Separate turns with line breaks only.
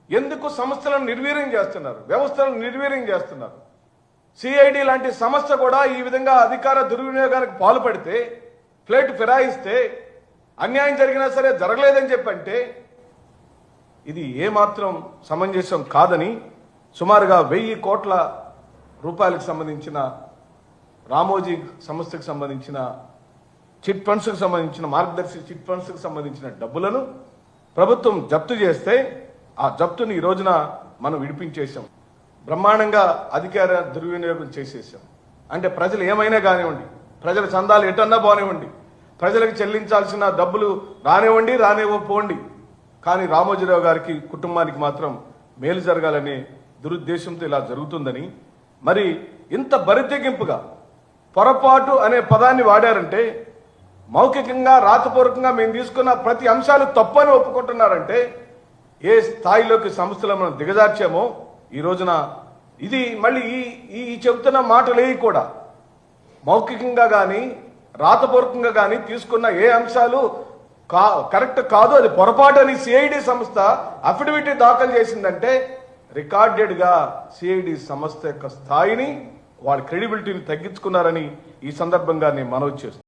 ఎందుకు సంస్థలను నిర్వీర్యం చేస్తున్నారు, వ్యవస్థలను నిర్వీర్యం చేస్తున్నారు? సిఐడి లాంటి సంస్థ కూడా ఈ విధంగా అధికార దుర్వినియోగానికి పాల్పడితే, ప్లేట్ ఫిరాయిస్తే, అన్యాయం జరిగినా సరే జరగలేదని చెప్పంటే ఇది ఏమాత్రం సమంజసం కాదని సుమారుగా 1000 కోట్ల రూపాయలకు సంబంధించిన రామోజీ సంస్థకు సంబంధించిన చిట్ ఫండ్స్కి సంబంధించిన మార్గదర్శి చిట్ ఫండ్స్కి సంబంధించిన డబ్బులను ప్రభుత్వం జప్తు చేస్తే ఆ జప్తుని ఈ రోజున మనం విడిపించేశాం. బ్రహ్మాండంగా అధికార దుర్వినియోగం చేసేసాం. అంటే ప్రజలు ఏమైనా కానివ్వండి, ప్రజల చందాలు ఎటన్నా పోనివ్వండి, ప్రజలకు చెల్లించాల్సిన డబ్బులు రానివ్వండి, రానివ్వకపోండి, కానీ రామోజీరావు గారికి కుటుంబానికి మాత్రం మేలు జరగాలనే దురుద్దేశంతో ఇలా జరుగుతుందని, మరి ఇంత బరితెగింపుగా పొరపాటు అనే పదాన్ని వాడారంటే, మౌఖికంగా రాతపూర్వకంగా మేము తీసుకున్న ప్రతి అంశాలు తప్పని ఒప్పుకుంటున్నారంటే ఏ స్థాయిలోకి సంస్థలను మనం దిగజార్చామో ఈ రోజున ఇది మళ్ళీ ఈ చెబుతున్న మాటలే కూడా మౌఖికంగా కానీ రాతపూర్వకంగా కానీ తీసుకున్న ఏ అంశాలు కరెక్ట్ కాదు, అది పొరపాటు అని సిఐడి సంస్థ అఫిడవిట్ దాఖలు చేసిందంటే రికార్డెడ్గా సిఐడి సంస్థ యొక్క స్థాయిని, వాళ్ళ క్రెడిబిలిటీని తగ్గించుకున్నారని ఈ సందర్భంగా నేను మనవి చేస్తున్నాను.